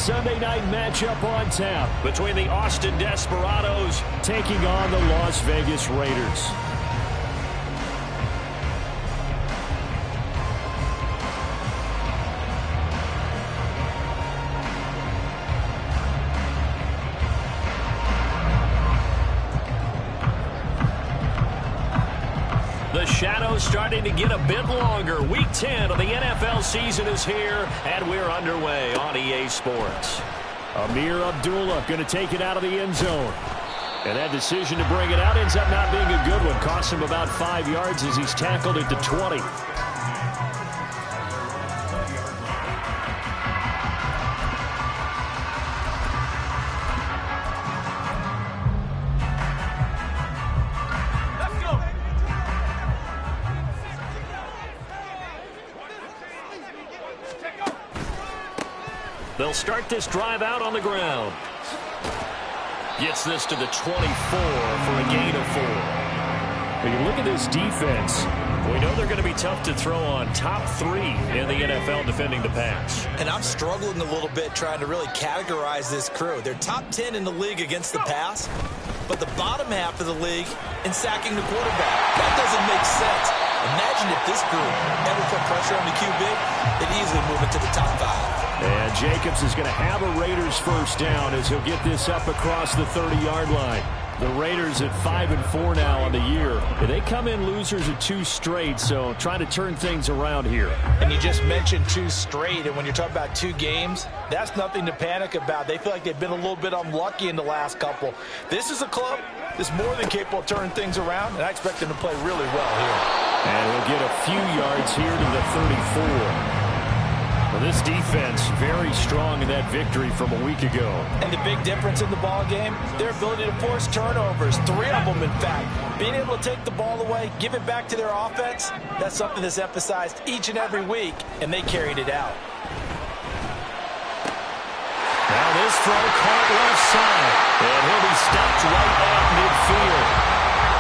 Sunday night matchup on tap between the Austin Desperados taking on the Las Vegas Raiders. The shadow's starting to get a bit longer. Week 10 of the NFL season is here, and we're underway on EA Sports. Amir Abdullah going to take it out of the end zone. And that decision to bring it out ends up not being a good one. Costs him about 5 yards as he's tackled at the 20. They'll start this drive out on the ground. Gets this to the 24 for a gain of 4. When you look at this defense, we know they're going to be tough to throw on. Top 3 in the NFL defending the pass. And I'm struggling a little bit trying to really categorize this crew. They're top 10 in the league against the pass, but the bottom half of the league in sacking the quarterback. That doesn't make sense. Imagine if this group ever put pressure on the QB, they'd easily move into the top 5. And Jacobs is going to have a Raiders first down as he'll get this up across the 30-yard line. The Raiders at 5-4 now on the year. They come in losers at 2 straight, so trying to turn things around here. And you just mentioned 2 straight, and when you're talking about 2 games, that's nothing to panic about. They feel like they've been a little bit unlucky in the last couple. This is a club that's more than capable of turning things around, and I expect them to play really well here. And he'll get a few yards here to the 34. Well, this defense very strong in that victory from a week ago. And the big difference in the ball game, their ability to force turnovers, 3 of them in fact. Being able to take the ball away, give it back to their offense, that's something that's emphasized each and every week, and they carried it out. Now this throw caught left side, and he'll be stopped right at midfield.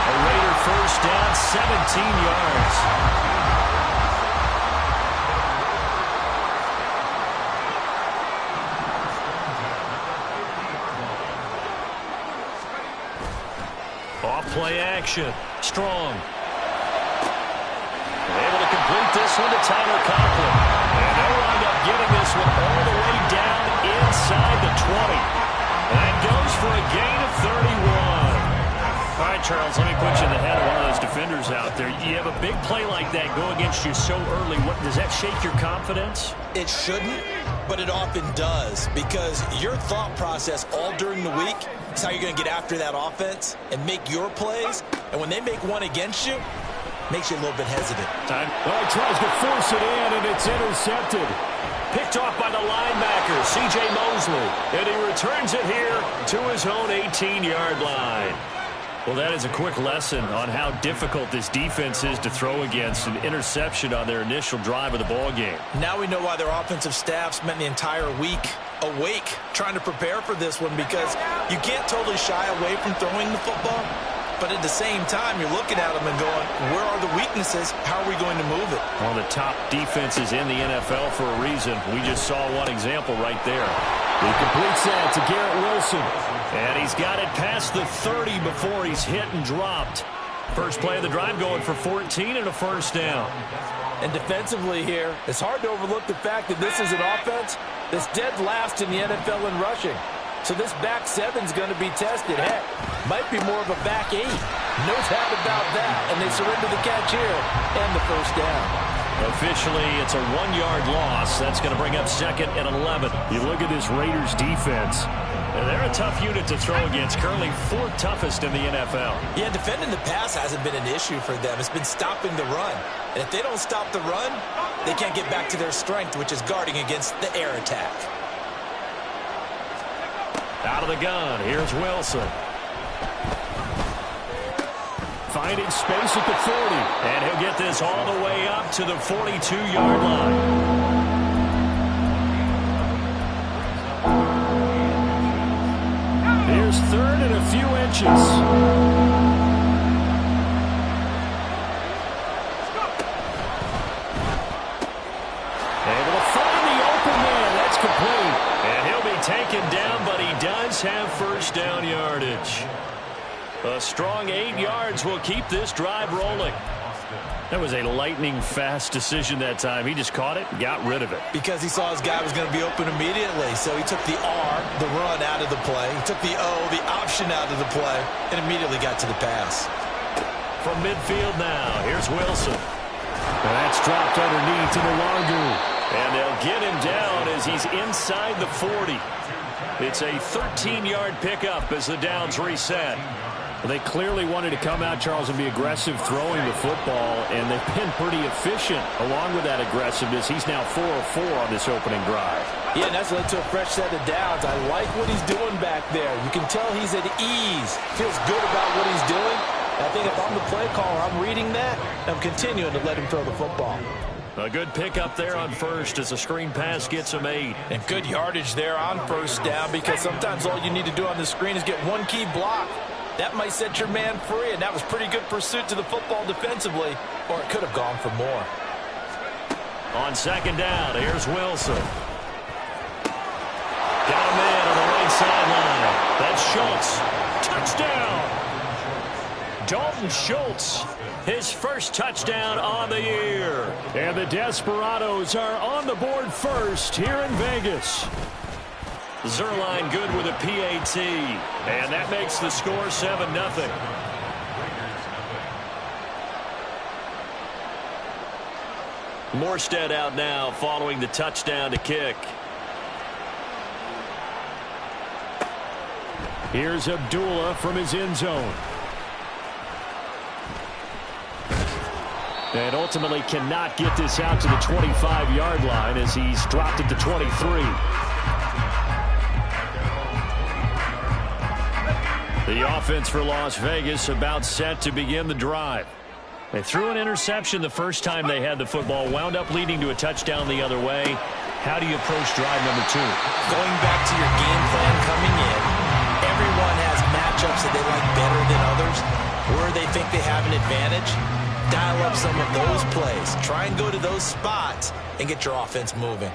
A Raider first down, 17 yards. Play action. Strong. Able to complete this one to Tyler Conklin. And they'll wind up getting this one all the way down inside the 20. That goes for a gain of 31. All right, Charles, let me put you in the head of one of those defenders out there. You have a big play like that go against you so early. Does that shake your confidence? It shouldn't, but it often does, because your thought process all during the week is how you're going to get after that offense and make your plays. And when they make one against you, makes you a little bit hesitant. Time. Oh, he tries to force it in, and it's intercepted. Picked off by the linebacker, C.J. Mosley. And he returns it here to his own 18-yard line. Well, that is a quick lesson on how difficult this defense is to throw against. An interception on their initial drive of the ball game. Now we know why their offensive staff spent the entire week awake trying to prepare for this one, because you can't totally shy away from throwing the football, but at the same time you're looking at them and going, where are the weaknesses? How are we going to move it? One of the top defenses in the NFL for a reason. We just saw one example right there. He completes that to Garrett Wilson. And he's got it past the 30 before he's hit and dropped. First play of the drive going for 14 and a first down. And defensively here, it's hard to overlook the fact that this is an offense that's dead last in the NFL in rushing. So this back 7's going to be tested. Heck, might be more of a back 8. No doubt about that. And they surrender the catch here and the first down. Officially, it's a 1-yard loss. That's going to bring up second and 11. You look at this Raiders defense. And they're a tough unit to throw against. Currently 4th toughest in the NFL. Yeah, defending the pass hasn't been an issue for them. It's been stopping the run. And if they don't stop the run, they can't get back to their strength, which is guarding against the air attack. Out of the gun, here's Wilson. Finding space at the 40. And he'll get this all the way up to the 42-yard line. Here's 3rd and a few inches. Able to find the open man. That's complete. And he'll be taken down, but he does have first down yardage. A strong 8 yards will keep this drive rolling. That was a lightning-fast decision that time. He just caught it and got rid of it. Because he saw his guy was going to be open immediately. So he took the R, the run, out of the play. He took the O, the option, out of the play, and immediately got to the pass. From midfield now, here's Wilson. And that's dropped underneath to Nwangu. And they'll get him down as he's inside the 40. It's a 13-yard pickup as the downs reset. Well, they clearly wanted to come out, Charles, and be aggressive throwing the football, and they've been pretty efficient along with that aggressiveness. He's now 4 of 4 on this opening drive. Yeah, and that's led to a fresh set of downs. I like what he's doing back there. You can tell he's at ease. Feels good about what he's doing. I think if I'm the play caller, I'm reading that, and I'm continuing to let him throw the football. A good pickup there on first as a screen pass gets him 8. And good yardage there on first down, because sometimes all you need to do on the screen is get one key block. That might set your man free, and that was pretty good pursuit to the football defensively, or it could have gone for more. On second down, here's Wilson. Got a man on the right sideline. That's Schultz. Touchdown! Dalton Schultz, his first touchdown on the year. And the Desperados are on the board first here in Vegas. Zerline good with a PAT, and that makes the score 7-0. Morstead out now following the touchdown to kick. Here's Abdullah from his end zone. And ultimately cannot get this out to the 25-yard line as he's dropped it to 23. The offense for Las Vegas about set to begin the drive. They threw an interception the first time they had the football, wound up leading to a touchdown the other way. How do you approach drive number 2? Going back to your game plan coming in, everyone has matchups that they like better than others, where they think they have an advantage. Dial up some of those plays. Try and go to those spots and get your offense moving.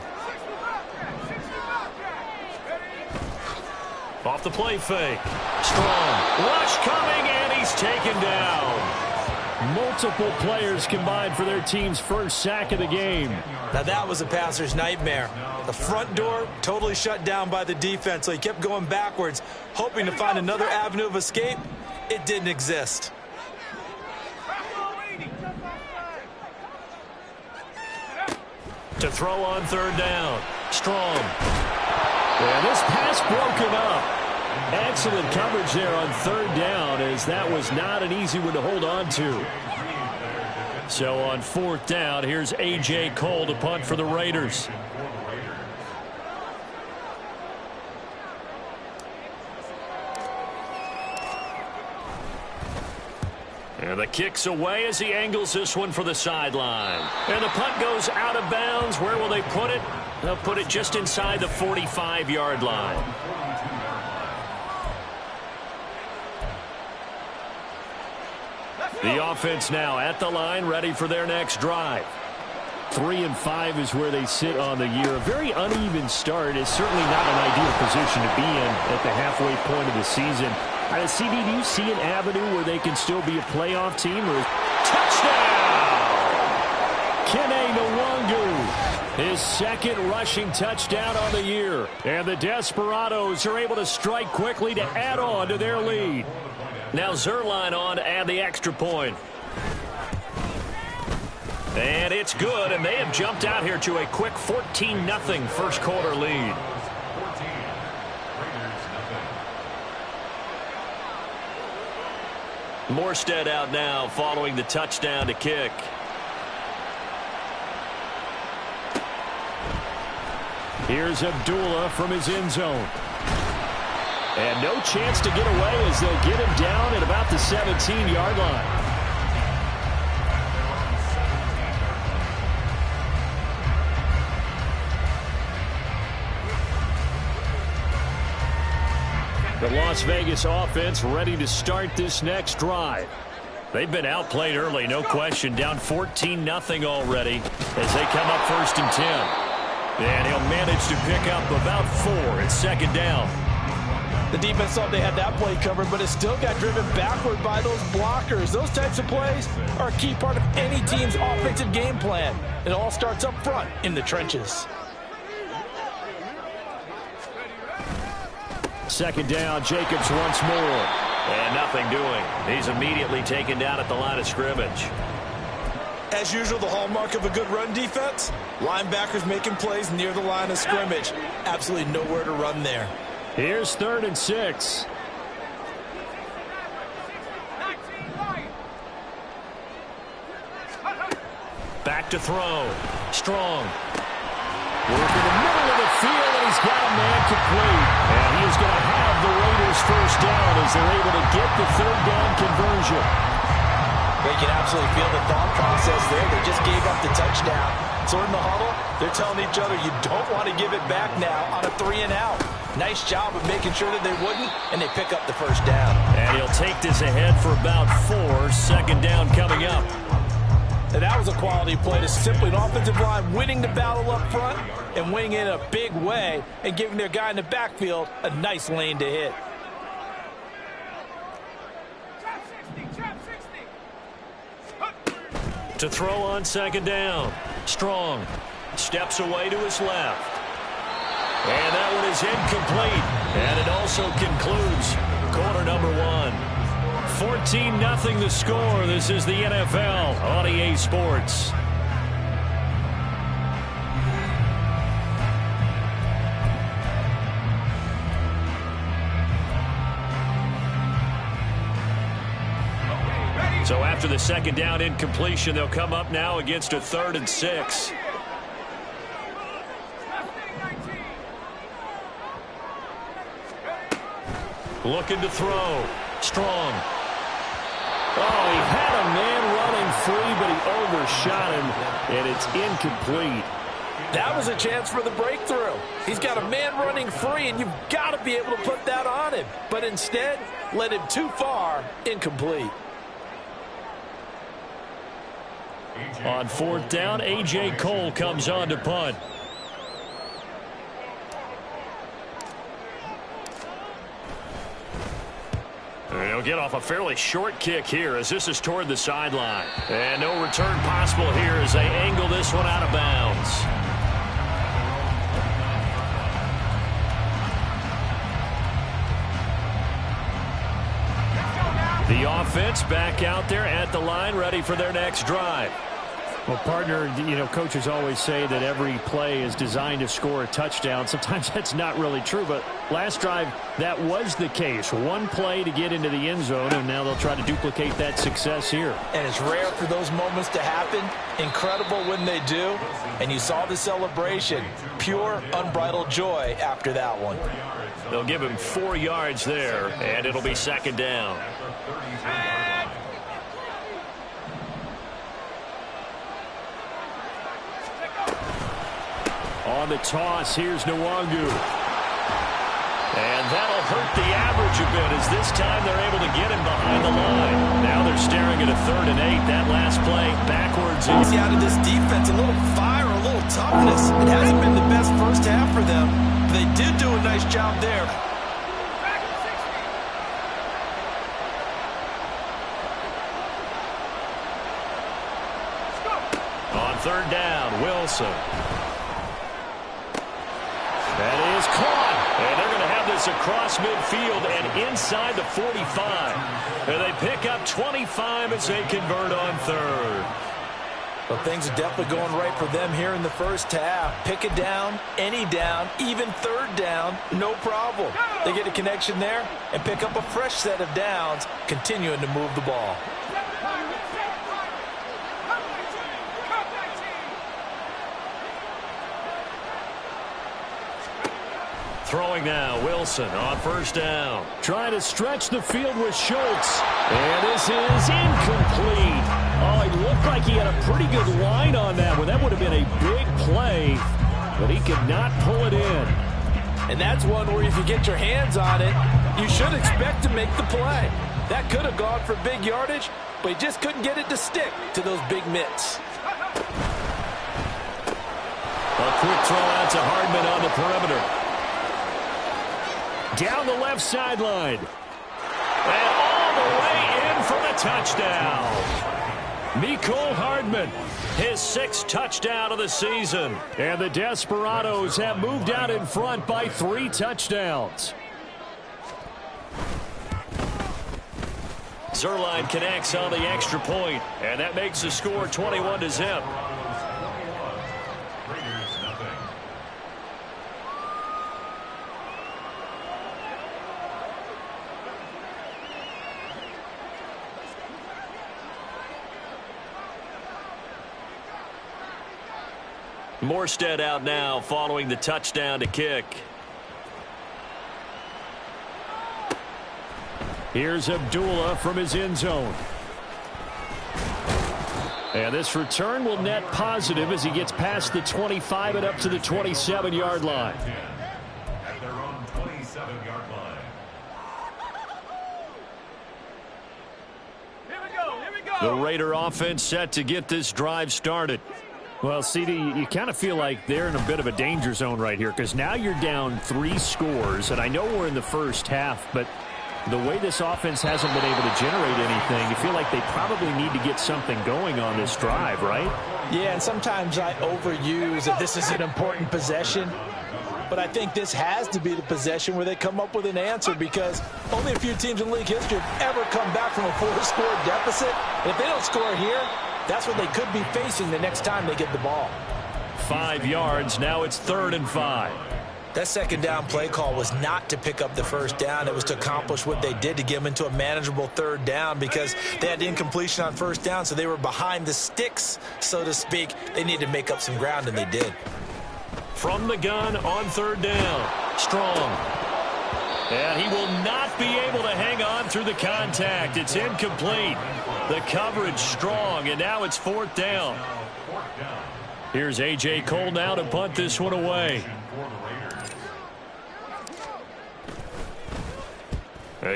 Off the play fake. Strong. Rush coming, and he's taken down. Multiple players combined for their team's first sack of the game. Now that was a passer's nightmare. The front door totally shut down by the defense, so he kept going backwards, hoping to find another avenue of escape. It didn't exist. To throw on third down. Strong. And this pass broken up. Excellent coverage there on third down, as that was not an easy one to hold on to. So on fourth down, here's A.J. Cole to punt for the Raiders. And the kick's away as he angles this one for the sideline. And the punt goes out of bounds. Where will they put it? They'll put it just inside the 45-yard line. The offense now at the line, ready for their next drive. 3 and 5 is where they sit on the year. A very uneven start is certainly not an ideal position to be in at the halfway point of the season. CD, do you see an avenue where they can still be a playoff team? Or touchdown! Kttn Nwangu, his second rushing touchdown on the year. And the Desperados are able to strike quickly to add on to their lead. Now Zerline on to add the extra point. And it's good, and they have jumped out here to a quick 14-0 first quarter lead. Morstead out now following the touchdown to kick. Here's Abdullah from his end zone. And no chance to get away as they'll get him down at about the 17-yard line. The Las Vegas offense ready to start this next drive. They've been outplayed early, no question. Down 14-0 already as they come up 1st and 10. And he'll manage to pick up about 4 at second down. The defense thought they had that play covered, but it still got driven backward by those blockers. Those types of plays are a key part of any team's offensive game plan. It all starts up front in the trenches. Second down, Jacobs once more. And nothing doing. He's immediately taken down at the line of scrimmage. As usual, the hallmark of a good run defense, linebackers making plays near the line of scrimmage. Absolutely nowhere to run there. Here's 3rd and 6. Back to throw. Strong. Working the middle of the field, and he's got a man complete. And he is going to have the Raiders first down as they're able to get the 3rd down conversion. They can absolutely feel the thought process there. They just gave up the touchdown. So in the huddle, they're telling each other, you don't want to give it back now on a 3-and-out. Nice job of making sure that they wouldn't, and they pick up the first down. And he'll take this ahead for about 4. Second down coming up. And that was a quality play to simply an offensive line winning the battle up front and winning it in a big way and giving their guy in the backfield a nice lane to hit. To throw on second down. Strong. Steps away to his left. And that one is incomplete. And it also concludes quarter number 1. 14-0 the score. This is the NFL on EA Sports. So after the second down incompletion, they'll come up now against a 3rd and 6. Looking to throw. Strong. Oh, he had a man running free, but he overshot him, and it's incomplete. That was a chance for the breakthrough. He's got a man running free, and you've got to be able to put that on him. But instead, led him too far, incomplete. On 4th down, A.J. Cole comes on to punt. He'll get off a fairly short kick here as this is toward the sideline. And no return possible here as they angle this one out of bounds. The offense back out there at the line, ready for their next drive. Well, partner, you know, coaches always say that every play is designed to score a touchdown. Sometimes that's not really true, but last drive, that was the case. One play to get into the end zone, and now they'll try to duplicate that success here. And it's rare for those moments to happen. Incredible when they do. And you saw the celebration. Pure, unbridled joy after that one. They'll give him 4 yards there, and it'll be second down. On the toss, here's Nwangu. And that'll hurt the average a bit as this time they're able to get him behind the line. Now they're staring at a 3rd and 8. That last play backwards. See out of this defense, a little fire, a little toughness. It hasn't been the best first half for them. They did do a nice job there. On 3rd down, Wilson. That is caught. And they're going to have this across midfield and inside the 45. And they pick up 25 as they convert on 3rd. Well, things are definitely going right for them here in the first half. Pick it down, any down, even 3rd down, no problem. They get a connection there and pick up a fresh set of downs, continuing to move the ball. Throwing now, Wilson on 1st down. Trying to stretch the field with Schultz. And this is incomplete. Oh, it looked like he had a pretty good line on that one. That would have been a big play, but he could not pull it in. And that's one where if you get your hands on it, you should expect to make the play. That could have gone for big yardage, but he just couldn't get it to stick to those big mitts. A Quick throw out to Hardman on the perimeter. Down the left sideline. And all the way in for the touchdown. Mecole Hardman, his 6th touchdown of the season. And the Desperados have moved out in front by 3 touchdowns. Zuerlein connects on the extra point, and that makes the score 21-0. Morstead out now following the touchdown to kick. Here's Abdullah from his end zone. And this return will net positive as he gets past the 25 and up to the 27-yard line. At their own 27-yard line. Here we go. The Raider offense set to get this drive started. Well, CD, you kind of feel like they're in a bit of a danger zone right here because now you're down 3 scores, and I know we're in the first half, but the way this offense hasn't been able to generate anything, you feel like they probably need to get something going on this drive, right? Yeah, and sometimes I overuse that this is an important possession, but I think this has to be the possession where they come up with an answer because only a few teams in league history have ever come back from a 4-score deficit. And if they don't score here, that's what they could be facing the next time they get the ball. 5 yards. Now it's 3rd and 5. That second down play call was not to pick up the first down. It was to accomplish what they did to get them into a manageable 3rd down because they had incompletion on first down, so they were behind the sticks, so to speak. They needed to make up some ground, and they did. From the gun on 3rd down. Strong. And he will not be able to hang on through the contact. It's incomplete. The coverage strong, and now it's 4th down. Here's A.J. Cole now to punt this one away.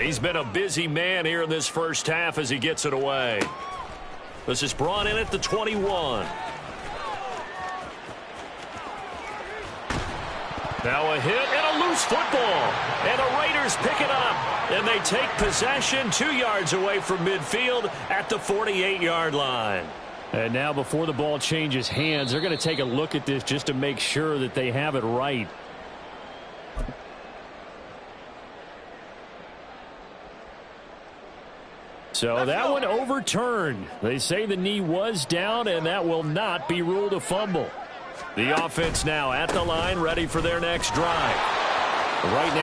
He's been a busy man here in this first half as he gets it away. This is brought in at the 21. Now a hit and a loose football. And the Raiders pick it up. And they take possession 2 yards away from midfield at the 48-yard line. And now before the ball changes hands, they're going to take a look at this just to make sure that they have it right. So that one overturned. They say the knee was down, and that will not be ruled a fumble. The offense now at the line, ready for their next drive. Right now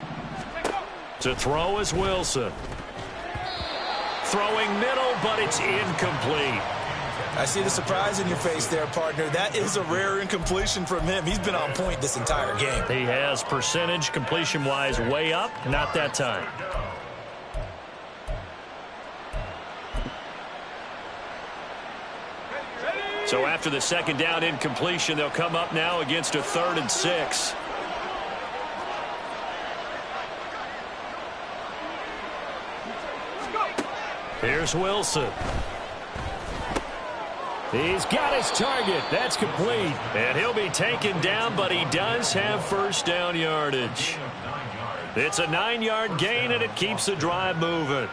to throw is Wilson. Throwing middle, but it's incomplete. I see the surprise in your face there, partner. That is a rare incompletion from him. He's been on point this entire game. He has percentage completion-wise way up, not that time. So after the second down incompletion, they'll come up now against a 3rd and 6. Here's Wilson. He's got his target. That's complete. And he'll be taken down, but he does have first down yardage. It's a 9-yard gain, and it keeps the drive moving.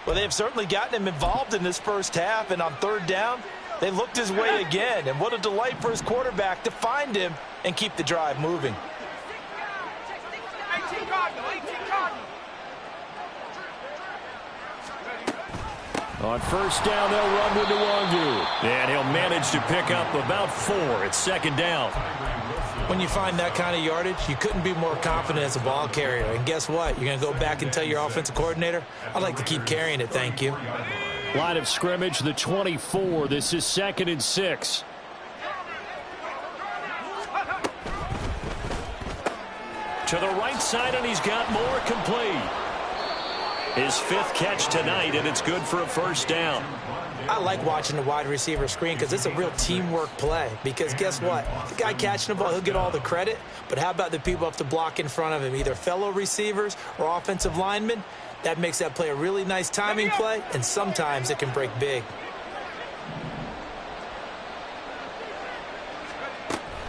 Well, they've certainly gotten him involved in this first half, and on 3rd down, they looked his way again. And what a delight for his quarterback to find him and keep the drive moving. On first down, they'll run with Nwangu. And he'll manage to pick up about 4. It's 2nd down. When you find that kind of yardage, you couldn't be more confident as a ball carrier. And guess what? You're going to go back and tell your offensive coordinator, I'd like to keep carrying it, thank you. Line of scrimmage, the 24. This is 2nd and 6. To the right side, and he's got more complete. His 5th catch tonight, and it's good for a first down. I like watching the wide receiver screen because it's a real teamwork play. Because guess what? The guy catching the ball, he'll get all the credit. But how about the people up the block in front of him, either fellow receivers or offensive linemen? That makes that play a really nice timing play, and sometimes it can break big.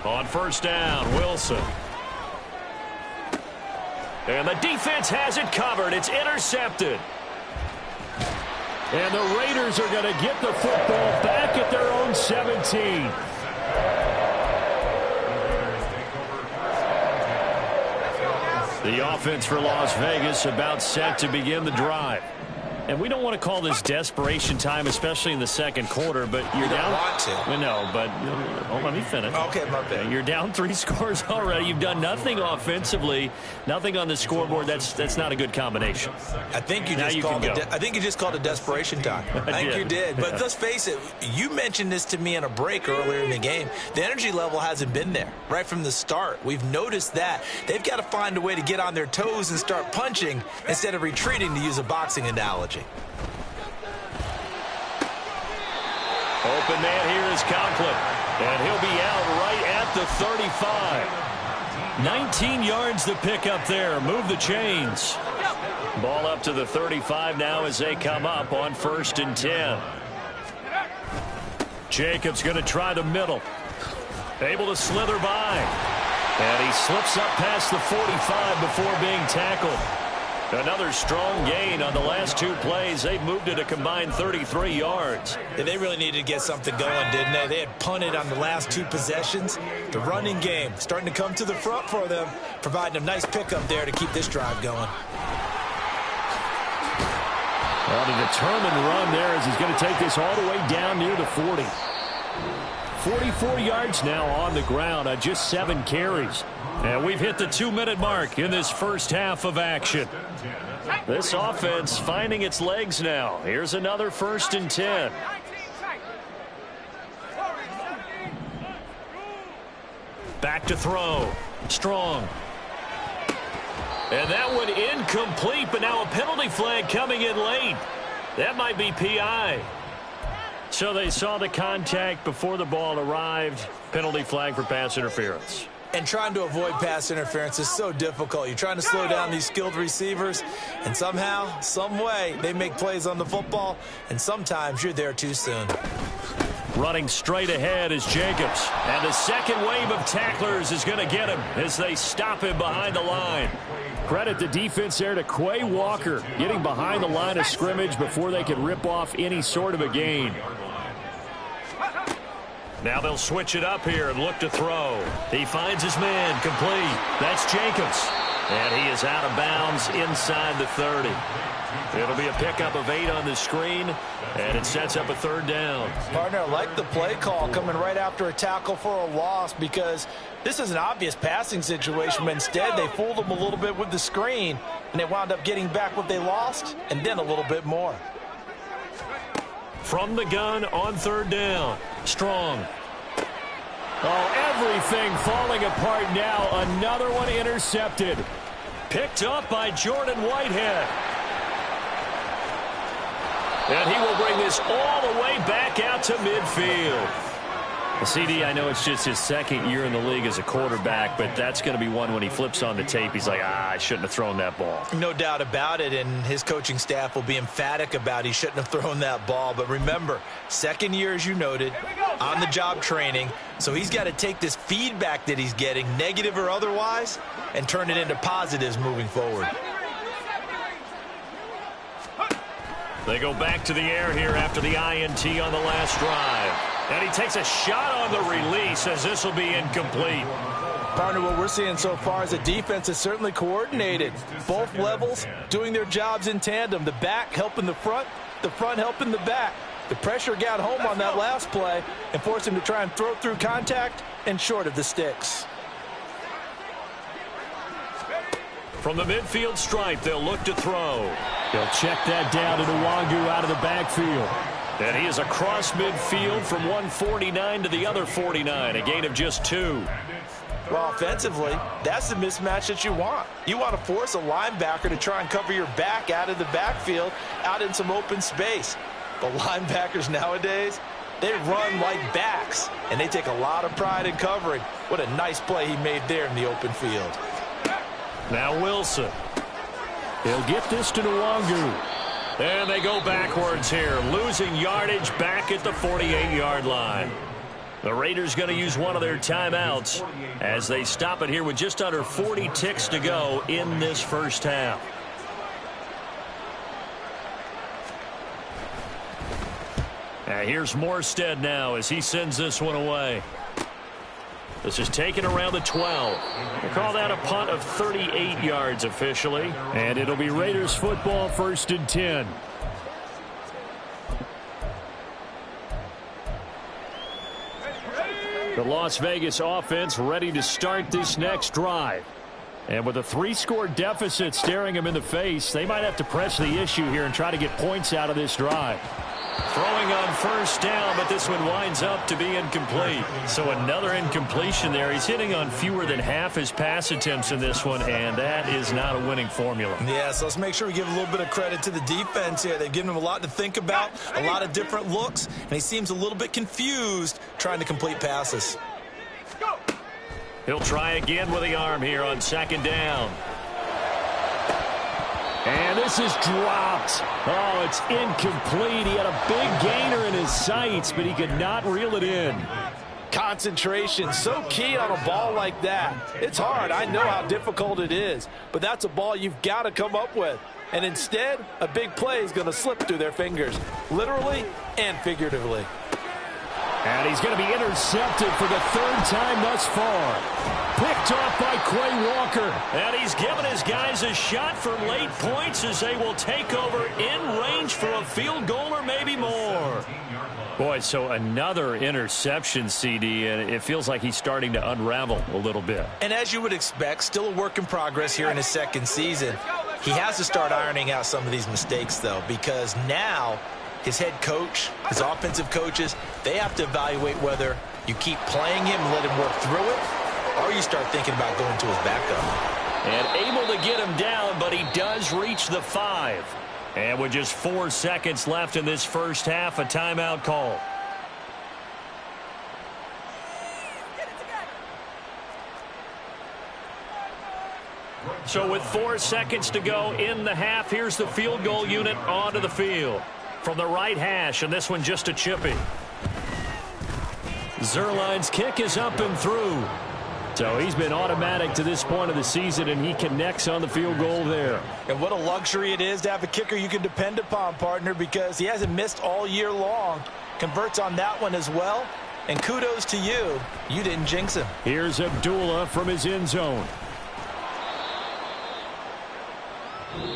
On first down, Wilson. And the defense has it covered. It's intercepted. And the Raiders are going to get the football back at their own 17. The offense for Las Vegas about set to begin the drive. And we don't want to call this desperation time, especially in the second quarter, but you're down. Want to. We know, but let me finish. Okay, my bad. You're down 3 scores already. You've done nothing offensively, nothing on the scoreboard. That's not a good combination. I think you just called it desperation time. I think you did. But let's face it, you mentioned this to me in a break earlier in the game. The energy level hasn't been there right from the start. We've noticed that. They've got to find a way to get on their toes and start punching instead of retreating, to use a boxing analogy. Open man here is Conklin. And he'll be out right at the 35. 19 yards to pick up there. Move the chains. Ball up to the 35 now as they come up on 1st and 10. Jacobs going to try the middle. Able to slither by. And he slips up past the 45 before being tackled. Another strong gain on the last 2 plays. They've moved it a combined 33 yards. Yeah, they really needed to get something going, didn't they? They had punted on the last 2 possessions. The running game starting to come to the front for them, providing a nice pickup there to keep this drive going. Well, the determined run there as he's going to take this all the way down near the 40. 44 yards now on the ground on just 7 carries. And we've hit the 2-minute mark in this first half of action. This offense finding its legs now. Here's another 1st and 10. Back to throw. Strong. And that one incomplete, but now a penalty flag coming in late. That might be PI. So they saw the contact before the ball arrived. Penalty flag for pass interference. And trying to avoid pass interference is so difficult. You're trying to slow down these skilled receivers, and somehow, some way, they make plays on the football, and sometimes you're there too soon. Running straight ahead is Jacobs. And the second wave of tacklers is going to get him as they stop him behind the line. Credit the defense there to Quay Walker, getting behind the line of scrimmage before they could rip off any sort of a gain. Now they'll switch it up here and look to throw. He finds his man, complete. That's Jacobs. And he is out of bounds inside the 30. It'll be a pickup of 8 on the screen, and it sets up a 3rd down. Partner, I like the play call coming right after a tackle for a loss, because this is an obvious passing situation, but instead they fooled them a little bit with the screen, and they wound up getting back what they lost, and then a little bit more. From the gun on 3rd down. Strong. Oh, everything falling apart now. Another one intercepted. Picked up by Jordan Whitehead. And he will bring this all the way back out to midfield. CD, I know it's just his 2nd year in the league as a quarterback, but that's going to be one when he flips on the tape. He's like, I shouldn't have thrown that ball. No doubt about it, and his coaching staff will be emphatic about he shouldn't have thrown that ball. But remember, 2nd year, as you noted, on-the-job training, so he's got to take this feedback that he's getting, negative or otherwise, and turn it into positives moving forward. They go back to the air here after the INT on the last drive. And he takes a shot on the release as this will be incomplete. Partner, what we're seeing so far is the defense is certainly coordinated. Both levels doing their jobs in tandem. The back helping the front helping the back. The pressure got home on that last play and forced him to try and throw through contact and short of the sticks. From the midfield stripe, they'll look to throw. They'll check that down to Nwangu out of the backfield. And he is across midfield from 149 to the other 49, a gain of just 2. Well, offensively, that's the mismatch that you want. You want to force a linebacker to try and cover your back out of the backfield, out in some open space. But linebackers nowadays, they run like backs, and they take a lot of pride in covering. What a nice play he made there in the open field. Now Wilson. He'll get this to Nwangu. And they go backwards here, losing yardage back at the 48-yard line. The Raiders going to use one of their timeouts as they stop it here with just under 40 ticks to go in this first half. Here's Morstead now as he sends this one away. This is taken around the 12. We'll call that a punt of 38 yards officially. And it'll be Raiders football, 1st and 10. The Las Vegas offense ready to start this next drive. And with a 3-score deficit staring them in the face, they might have to press the issue here and try to get points out of this drive. Throwing on first down, but this one winds up to be incomplete. So another incompletion there. He's hitting on fewer than half his pass attempts in this one, and that is not a winning formula. Yeah, so let's make sure we give a little bit of credit to the defense here. They've given him a lot to think about, a lot of different looks, and he seems a little bit confused trying to complete passes. He'll try again with the arm here on 2nd down. And this is dropped. Oh, it's incomplete. He had a big gainer in his sights, but he could not reel it in. Concentration, so key on a ball like that. It's hard. I know how difficult it is, but that's a ball you've got to come up with. And instead, a big play is going to slip through their fingers, literally and figuratively. And he's going to be intercepted for the 3rd time thus far. Picked off by Quay Walker. And he's given his guys a shot for late points as they will take over in range for a field goal or maybe more. Boy, so another interception, CD, and it feels like he's starting to unravel a little bit. And as you would expect, still a work in progress here in his 2nd season. He has to start ironing out some of these mistakes, though, because now his head coach, his offensive coaches, they have to evaluate whether you keep playing him and let him work through it, or you start thinking about going to his backup. And able to get him down, but he does reach the 5. And with just 4 seconds left in this first half, a timeout call. So with 4 seconds to go in the half, here's the field goal unit onto the field. From the right hash, and this one just a chippy. Zerline's kick is up and through. So he's been automatic to this point of the season, and he connects on the field goal there. And what a luxury it is to have a kicker you can depend upon, partner, because he hasn't missed all year long. Converts on that one as well. And kudos to you. You didn't jinx him. Here's Abdullah from his end zone.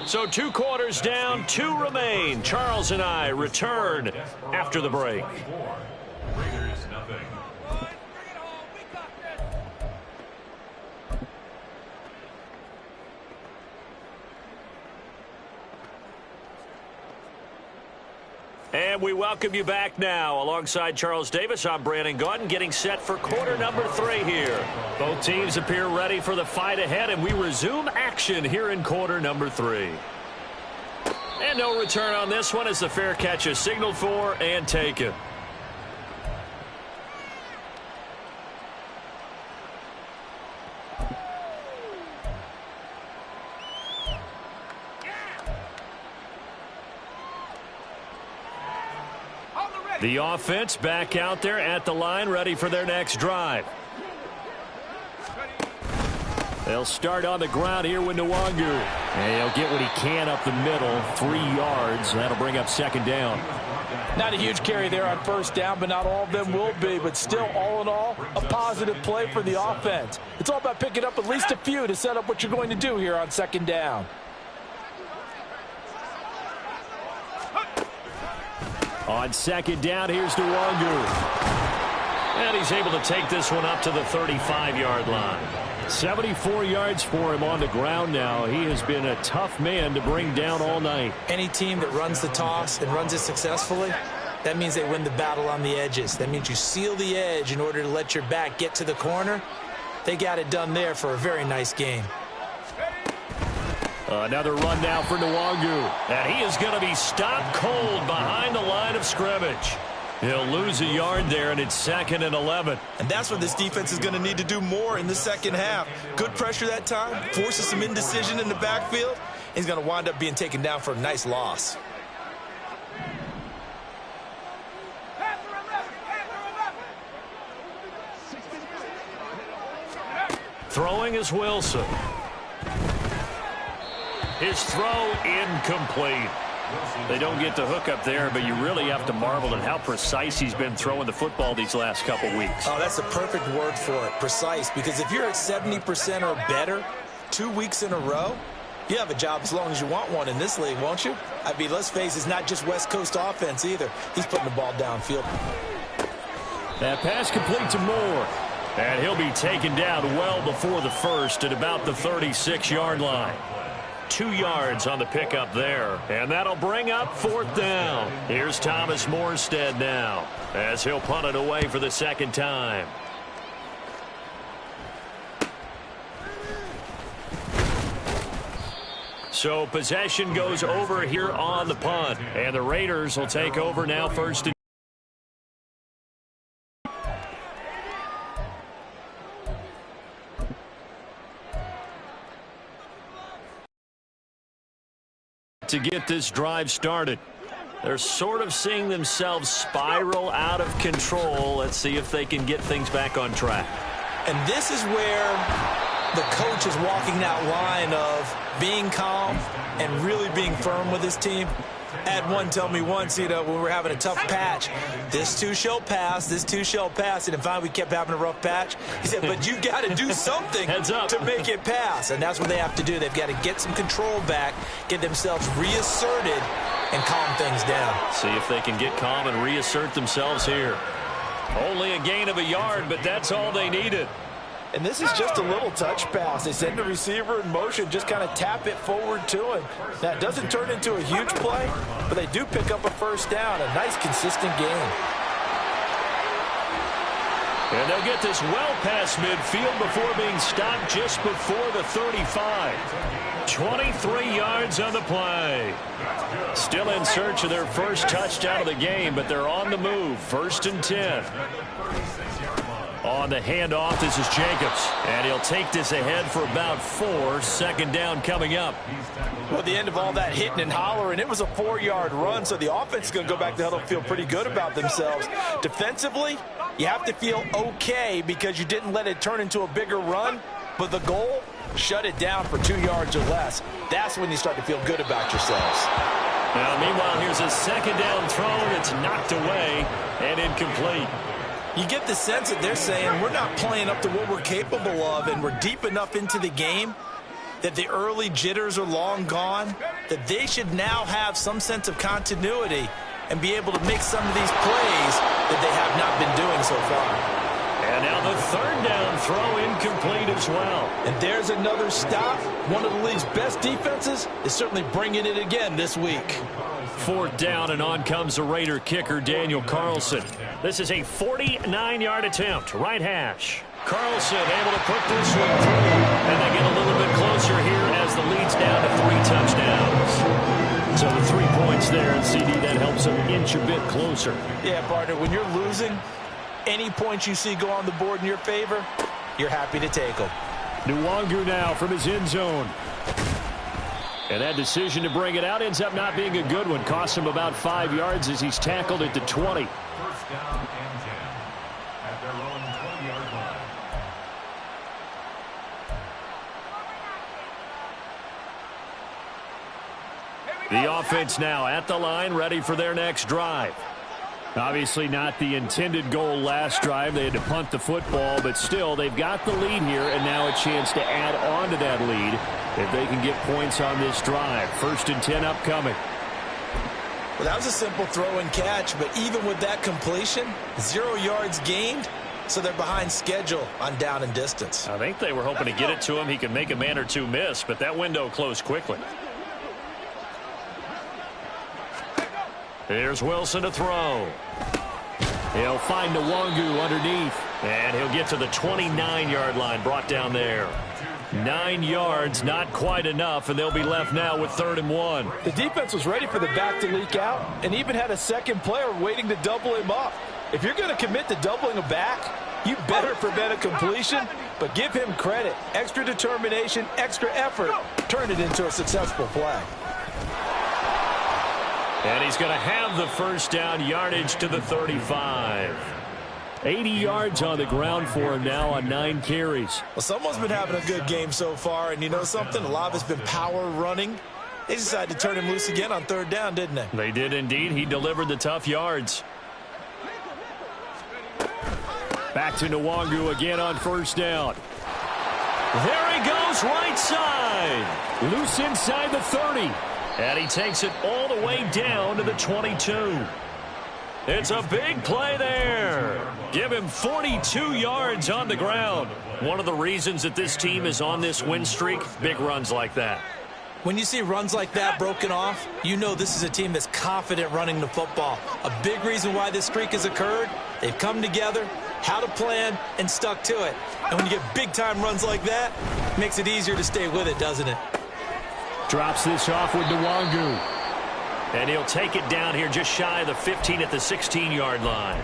So 2 quarters down, 2 remain. Charles and I return after the break. Raiders nothing. And we welcome you back now. Alongside Charles Davis, I'm Brandon Gaudin, getting set for quarter number 3 here. Both teams appear ready for the fight ahead, and we resume action here in quarter number 3. And no return on this one as the fair catch is signaled for and taken. The offense back out there at the line, ready for their next drive. They'll start on the ground here with Nwangu. And he'll get what he can up the middle, 3 yards. That'll bring up 2nd down. Not a huge carry there on 1st down, but not all of them will be. But still, all in all, a positive play for the offense. It's all about picking up at least a few to set up what you're going to do here on 2nd down. On 2nd down, here's Nwangu. And he's able to take this one up to the 35-yard line. 74 yards for him on the ground now. He has been a tough man to bring down all night. Any team that runs the toss and runs it successfully, that means they win the battle on the edges. That means you seal the edge in order to let your back get to the corner. They got it done there for a very nice game. Another run now for Nwangu. And he is going to be stopped cold behind the line of scrimmage. He'll lose a yard there, and it's 2nd and 11. And that's what this defense is going to need to do more in the 2nd half. Good pressure that time, forces some indecision in the backfield. He's going to wind up being taken down for a nice loss. Throwing is Wilson. His throw incomplete. They don't get the hook up there, but you really have to marvel at how precise he's been throwing the football these last couple weeks. Oh, that's the perfect word for it, precise, because if you're at 70% or better 2 weeks in a row, you have a job as long as you want one in this league, won't you? I mean, let's face it, it's not just West Coast offense either. He's putting the ball downfield. That pass complete to Moore. And he'll be taken down well before the first at about the 36-yard line. 2 yards on the pickup there. And that'll bring up 4th down. Here's Thomas Morstead now as he'll punt it away for the second time. So possession goes over here on the punt. And the Raiders will take over now, first and to get this drive started. They're sort of seeing themselves spiral out of control. Let's see if they can get things back on track. And this is where the coach is walking that line of being calm and really being firm with his team. I had one tell me once, when we were having a tough patch, this too shall pass, this too shall pass. And finally we kept having a rough patch. He said, but you got to do something to make it pass. And that's what they have to do. They've got to get some control back, get themselves reasserted, and calm things down. See if they can get calm and reassert themselves here. Only a gain of a yard, but that's all they needed. And this is just a little touch pass. They send the receiver in motion, just kind of tap it forward to him. That doesn't turn into a huge play, but they do pick up a first down. A nice, consistent game. And they'll get this well past midfield before being stopped just before the 35. 23 yards on the play. Still in search of their first touchdown of the game, but they're on the move. 1st and 10. On the handoff, this is Jacobs. And he'll take this ahead for about 4. Second down coming up. Well, at the end of all that hitting and hollering, it was a 4-yard run, so the offense is going to go back to huddle and feel pretty good about themselves. Defensively, you have to feel okay because you didn't let it turn into a bigger run, but the goal, shut it down for 2 yards or less. That's when you start to feel good about yourselves. Now, meanwhile, here's a second down throw that's knocked away and incomplete. You get the sense that they're saying we're not playing up to what we're capable of, and we're deep enough into the game that the early jitters are long gone, that they should now have some sense of continuity and be able to make some of these plays that they have not been doing so far. And now the third down throw incomplete as well. And there's another stop. One of the league's best defenses is certainly bringing it again this week. 4th down, and on comes the Raider kicker, Daniel Carlson. This is a 49-yard attempt. Right hash. Carlson able to put this one through. And they get a little bit closer here as the lead's down to 3 touchdowns. So the 3 points there, and CD, that helps them inch a bit closer. Yeah, partner, when you're losing, any points you see go on the board in your favor, you're happy to take them. Nwangu now from his end zone. And that decision to bring it out ends up not being a good one. Costs him about 5 yards as he's tackled at the 20. 1st down and 10 at their own 20-yard line. The offense now at the line, ready for their next drive. Obviously not the intended goal last drive. They had to punt the football, but still they've got the lead here, and now a chance to add on to that lead if they can get points on this drive. 1st and 10 upcoming. Well, that was a simple throw and catch, but even with that completion, 0 yards gained, so they're behind schedule on down and distance. I think they were hoping to get it to him. He could make a man or two miss, but that window closed quickly. Here's Wilson to throw. He'll find Nwangu underneath. And he'll get to the 29-yard line, brought down there. 9 yards, not quite enough, and they'll be left now with 3rd and 1. The defense was ready for the back to leak out and even had a second player waiting to double him up. If you're going to commit to doubling a back, you better prevent a completion, but give him credit. Extra determination, extra effort, turn it into a successful play. And he's going to have the first down, yardage to the 35. 80 yards on the ground for him now on 9 carries. Well, someone's been having a good game so far, and you know something? A lot of it's been power running. They decided to turn him loose again on 3rd down, didn't they? They did indeed. He delivered the tough yards. Back to Nwangu again on 1st down. There he goes, right side. Loose inside the 30. And he takes it all the way down to the 22. It's a big play there. Give him 42 yards on the ground. One of the reasons that this team is on this win streak, big runs like that. When you see runs like that broken off, you know this is a team that's confident running the football. A big reason why this streak has occurred, they've come together, had a plan, and stuck to it. And when you get big-time runs like that, it makes it easier to stay with it, doesn't it? Drops this off with Nwangu. And he'll take it down here just shy of the 15 at the 16-yard line.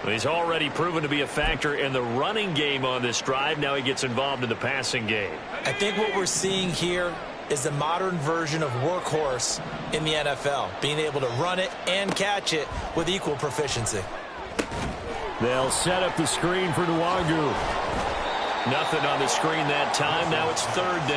He's already proven to be a factor in the running game on this drive. Now he gets involved in the passing game. I think what we're seeing here is the modern version of workhorse in the NFL, being able to run it and catch it with equal proficiency. They'll set up the screen for Nwangu. Nothing on the screen that time. Now it's 3rd down.